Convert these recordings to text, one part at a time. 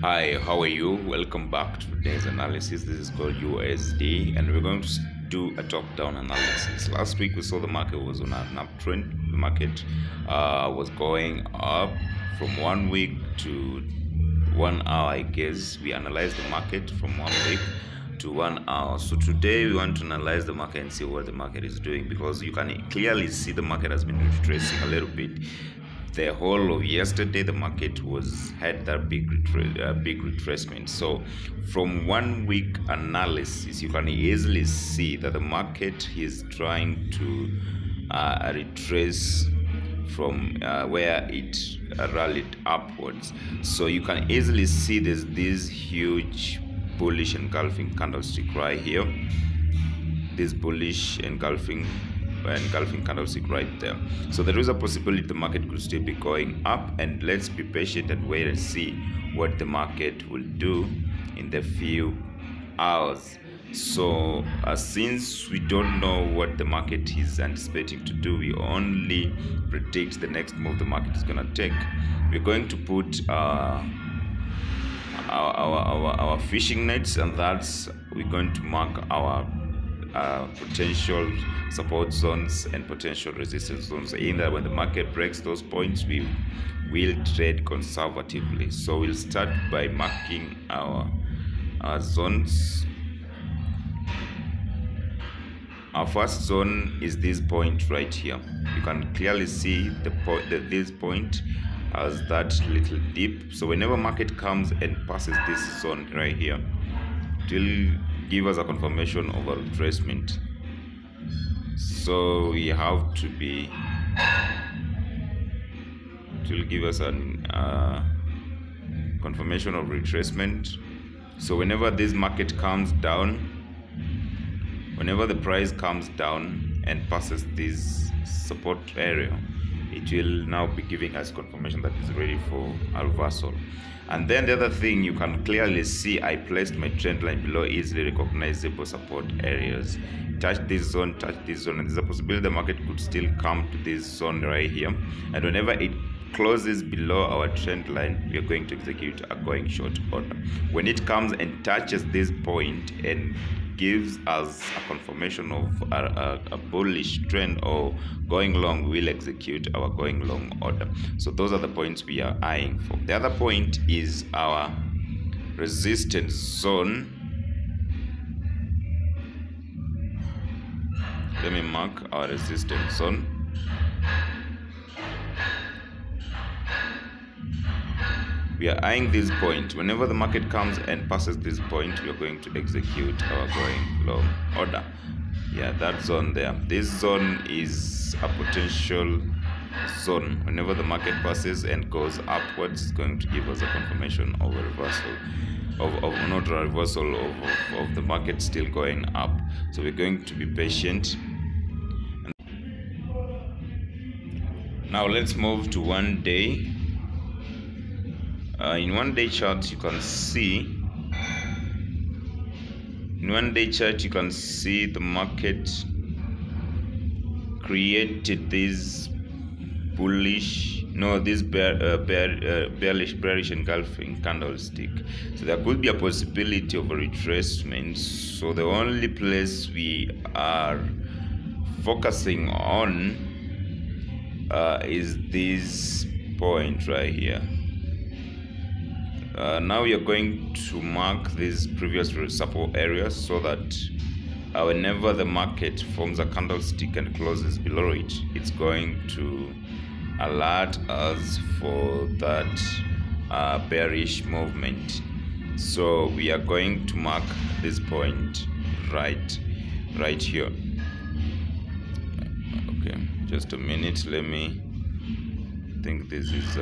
Hi, how are you? Welcome back to today's analysis. This is called USD, and we're going to do a top-down analysis. Last week we saw the market was on an uptrend. The market was going up from 1 week to 1 hour. I guess we analyzed the market from 1 week to 1 hour. So today we want to analyze the market and see what the market is doing, because you can clearly see the market has been retracing a little bit. The whole of yesterday the market had that big retracement. So from 1 week analysis you can easily see that the market is trying to retrace from where it rallied upwards. So you can easily see there's this huge bullish engulfing candlestick right here, this bullish engulfing candlestick right there. So there is a possibility the market could still be going up, and let's be patient and wait and see what the market will do in the few hours. So since we don't know what the market is anticipating to do, we only predict the next move the market is going to take. We're going to put our fishing nets, and that's we're going to mark our potential support zones and potential resistance zones. In that, when the market breaks those points, we will trade conservatively. So we'll start by marking our zones. Our first zone is this point right here. You can clearly see this point as that little dip. So whenever market comes and passes this zone right here, it will give us a confirmation of a retracement. So we have to be, it will give us a confirmation of retracement. So whenever this market comes down, whenever the price comes down and passes this support area, it will now be giving us confirmation that is ready for a reversal. And then the other thing you can clearly see, I placed my trend line below easily recognizable support areas. Touch this zone, and there's a possibility the market could still come to this zone right here. And whenever it closes below our trend line, we are going to execute a going short order. When it comes and touches this point and gives us a confirmation of a bullish trend or going long, we'll execute our going long order. So those are the points we are eyeing for. The other point is our resistance zone. Let me mark our resistance zone. We are eyeing this point. Whenever the market comes and passes this point, we are going to execute our going long order. Yeah, that zone there. This zone is a potential zone. Whenever the market passes and goes upwards, it's going to give us a confirmation of a reversal not a reversal of the market still going up. So we're going to be patient. Now let's move to 1 day. In 1 day chart you can see, the market created this bearish engulfing candlestick. So there could be a possibility of a retracement. So the only place we are focusing on is this point right here. Now we are going to mark these previous support areas so that whenever the market forms a candlestick and closes below it, it's going to alert us for that bearish movement. So we are going to mark this point right here. Okay, just a minute. Let me think. This is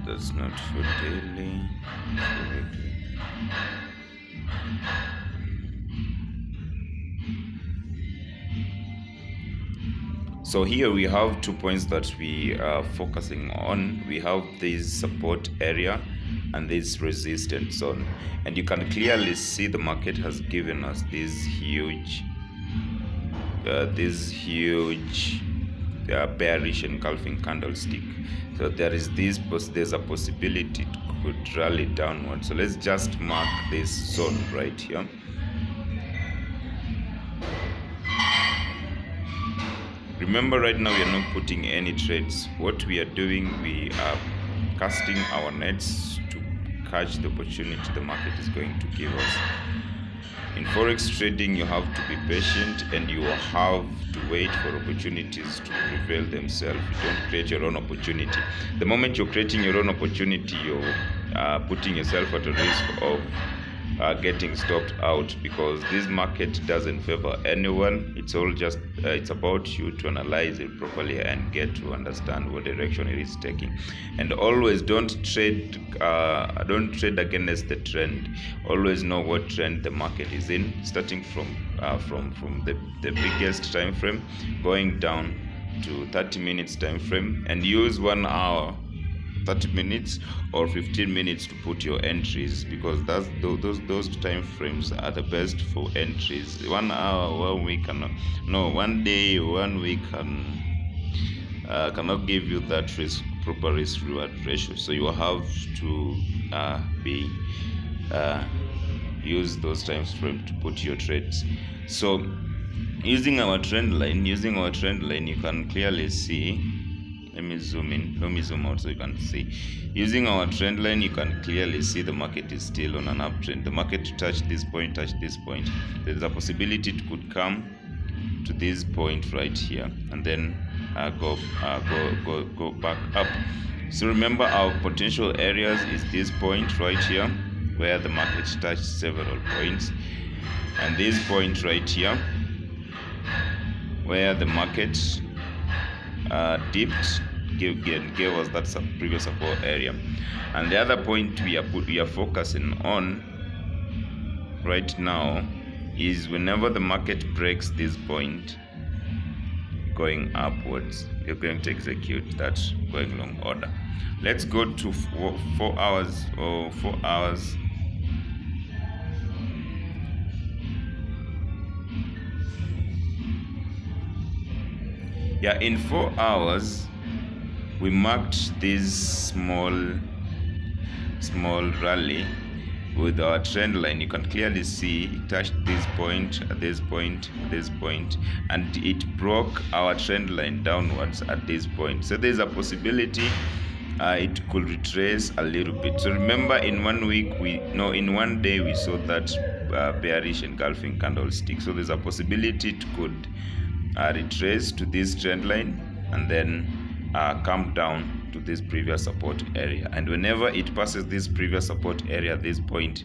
that's not for daily. So here we have 2 points that we are focusing on. We have this support area and this resistance zone, and you can clearly see the market has given us this huge bearish engulfing candlestick. So there's a possibility it could rally downward. So let's just mark this zone right here. Remember, right now we are not putting any trades. What we are doing, we are casting our nets to catch the opportunity the market is going to give us. In forex trading, you have to be patient and you have to wait for opportunities to prevail themselves. You don't create your own opportunity. The moment you're creating your own opportunity, you're putting yourself at a risk of getting stopped out, because this market doesn't favor anyone. It's all just it's about you to analyze it properly and get to understand what direction it is taking. And always don't trade against the trend. Always know what trend the market is in, starting from the biggest time frame going down to 30 minutes time frame, and use 1 hour, 30 minutes or 15 minutes to put your entries, because those time frames are the best for entries. 1 hour, 1 week, one day, 1 week cannot give you that proper risk reward ratio. So you have to use those time frames to put your trades. So using our trend line, you can clearly see. Let me zoom out so you can see. Using our trend line, you can clearly see the market is still on an uptrend. The market touch this point. There's a possibility it could come to this point right here and then go back up. So remember, our potential areas is this point right here where the market touched several points, and this point right here where the market dipped, gave us that previous support area. And the other point we are focusing on right now is whenever the market breaks this point going upwards, you're going to execute that going long order. Let's go to 4 hours. Yeah, in 4 hours we marked this small rally with our trend line. You can clearly see it touched this point, this point, and it broke our trend line downwards at this point. So there's a possibility it could retrace a little bit. So remember, in 1 week in 1 day we saw that bearish engulfing candlestick. So there's a possibility it could retrace to this trend line and then come down to this previous support area. And whenever it passes this previous support area, this point,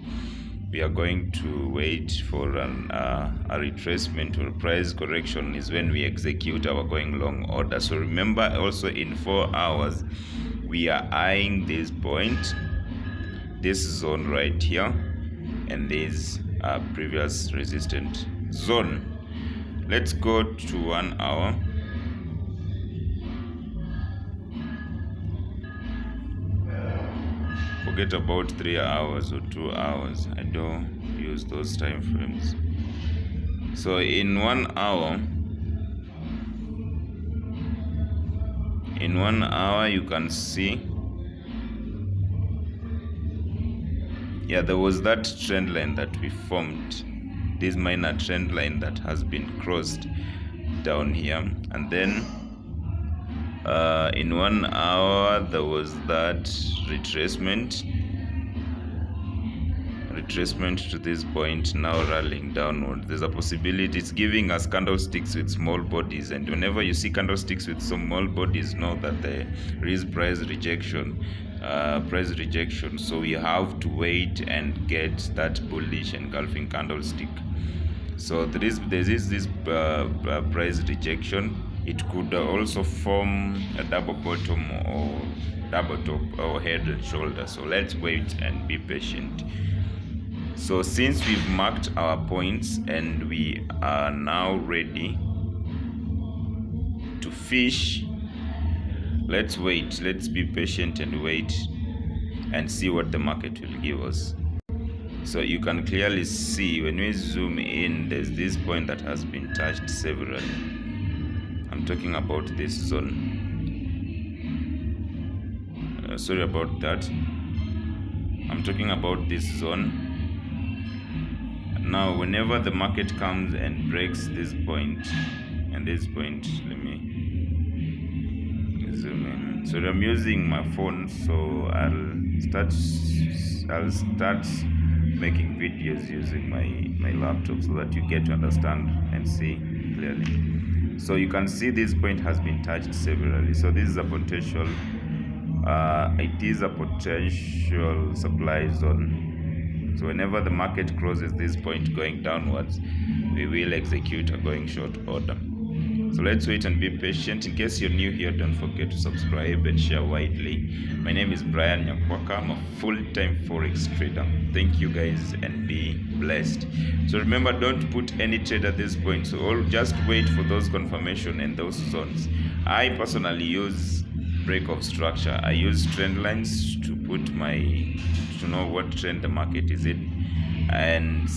we are going to wait for a retracement or price correction is when we execute our going long order. So remember, also in 4 hours we are eyeing this point, this zone right here, and this previous resistant zone. Let's go to 1 hour. Forget about 3 hours or 2 hours. I don't use those time frames. So in 1 hour, you can see, yeah, there was that trend line that we formed, this minor trend line that has been crossed down here, and then in 1 hour there was that retracement to this point, now rallying downward. There's a possibility it's giving us candlesticks with small bodies, and whenever you see candlesticks with small bodies, know that there is price rejection. So we have to wait and get that bullish engulfing candlestick. So there is this price rejection. It could also form a double bottom or double top or head and shoulder. So let's wait and be patient. So since we've marked our points and we are now ready to fish. Let's wait. Let's be patient and wait and see what the market will give us. So you can clearly see when we zoom in, there's this point that has been touched severally. I'm talking about this zone. Sorry about that. I'm talking about this zone. Now, whenever the market comes and breaks this point and this point, let me zoom in. So I'm using my phone, so I'll start making videos using my laptop so that you get to understand and see clearly. So you can see this point has been touched severally. So this is a potential. It is a potential supply zone. So whenever the market crosses this point going downwards, we will execute a going short order. So let's wait and be patient. In case you're new here, don't forget to subscribe and share widely. My name is Brian Nyakwaka. I'm a full-time Forex trader. Thank you guys and be blessed. So remember, don't put any trade at this point. So just wait for those confirmation and those zones. I personally use break of structure. I use trend lines to know what trend the market is in, and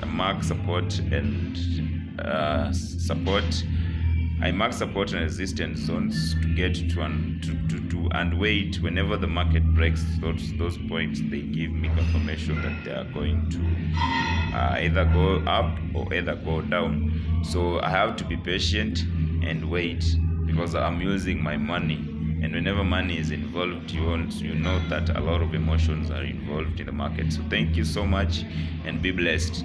mark support and support. I mark support and resistance zones to get to and wait. Whenever the market breaks those points, they give me confirmation that they are going to either go up or either go down. So I have to be patient and wait, because I'm using my money. And whenever money is involved, you know that a lot of emotions are involved in the market. So thank you so much and be blessed.